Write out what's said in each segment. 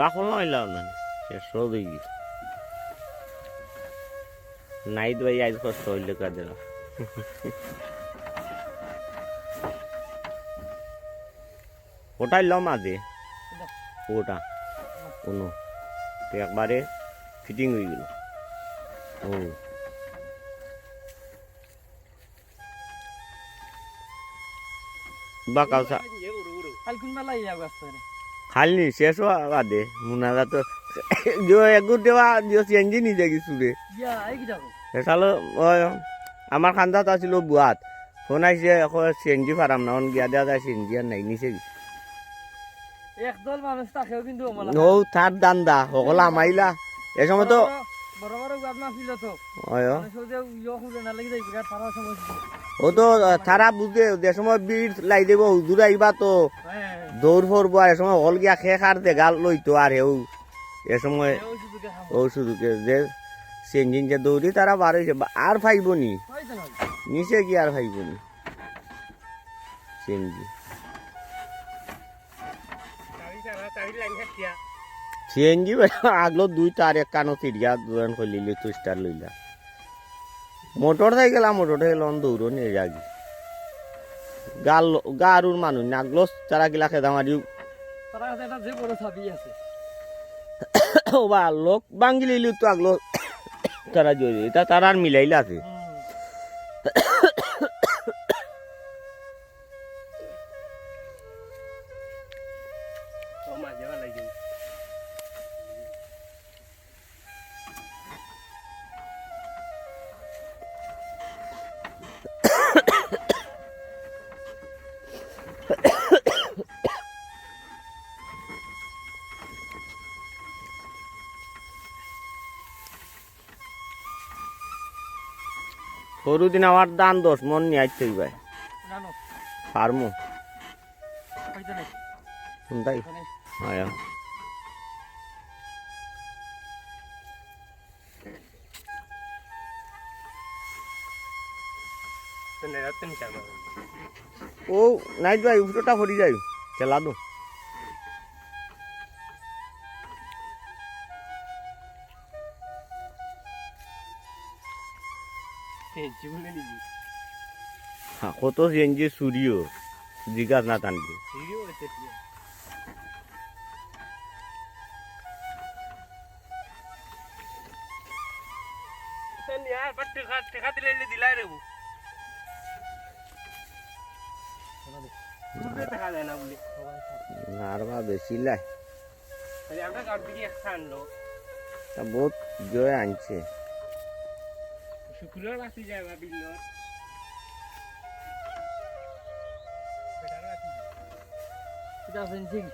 এখন নইলাম না শেষ হয়ে গেছে নাইট ভাই আজ কষ্ট হইলে কাজে ওটাই লম আজে ওটা কোনো একবারে ফিটিং হয়ে গেল ও বা কাউসা খালনি শেষ হওয়া বাদে মুনারা তো এগুর দেওয়া দিও চেঞ্জি নিজে কিছু রে চালো আমার খান্দাত আছিল বুয়াত ফোন আইসে চেঞ্জি পারাম না গিয়া দেওয়া যায় চেঞ্জি আর নাই নিচে একদল মানুষ তাকেও কিন্তু ও তার দান্দা সকল আমাইলা এ সময় তো বড় বড় গাছ না ছিল তো ও তো তারা বুঝে যে সময় বিড় লাই দেব হুজুর আইবা তো দৌড় ফরবো আর এ সময় হল গিয়া খে খার দে গাল লইতো আর হেউ এ সময় ও শুধুকে যে চেঞ্জিন যে দৌড়ি তারা বার হয়েছে আর ফাইব নি নিচে কি আর ফাইব নি চেঞ্জি সিএনজি আগলো দুই তার এক কানো চিড়িয়া দুজন খুলিলি তুই স্টার লইলা মোটর সাইকেল দৌড়ো নিয়ে যাগি গারুর মানুষ না আগলো তারা গিলা খেদা মারি ও বা লোক বাঙ্গি লইলি তো আগলো তারা জয় এটা তারা আর মিলাইলা আছে সরুদিন আমার দান 10 মন নিয়ে আসছে ভাই ফার্মো তাই হ্যাঁ ও নাইট ভাই উঠোটা ফরি যাই চালা দো কত সিএনজি সুরিও জিজ্ঞাসা না টানবে নারবা বেশি লাই বহুত জয় আনছে শুক্রবার বাসি যায় বা বিল্লর এটা ফেন্সিং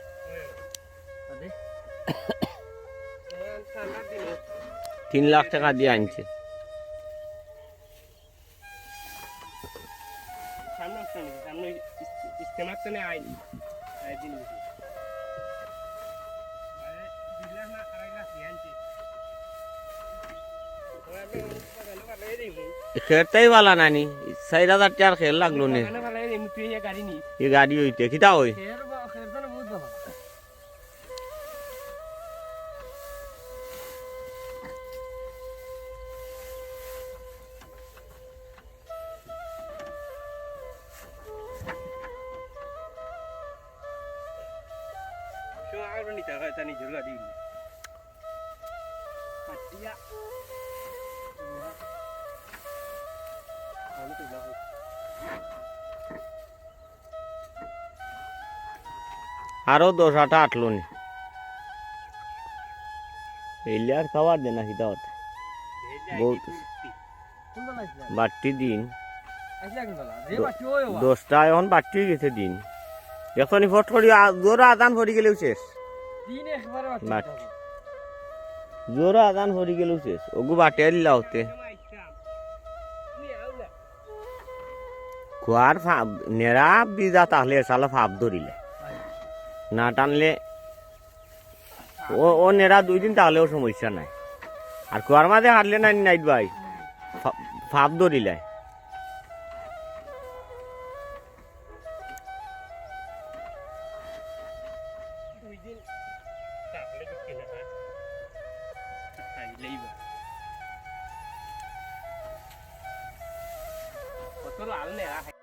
আদে 3 লাখ টাকা দিয়ে আনছে সামনে ইস্তেমাল তো নেই আই দিন खेलता ही वाला नानी 4000 चार खेल लागलो ने ये गाड़ी हुई थे किता होई शो आरो नी ता तनी झुला दी पटिया আরো 10-8টা আটলো নি এলে আর খাবার দেনা কিতা হতে বহুত বাড়তি দিন 10টা এখন বাড়তি হয়ে গেছে দিন এখনই ফট করি জোর আদান ভরি গেলেও শেষ জোর আদান ভরি গেলেও শেষ ওগু বাটে দিলা হতে কুয়ার নেড়া বিজা তাহলে সালা ফাপ ধরিলে না টানলে ও নেড়া 2 দিন তাহলেও সমস্যা নাই আর কুয়ার মাঝে হারলে না নাইট ভাই ফাপ ধরিলে খাইলেইবা কত লাল নেড়া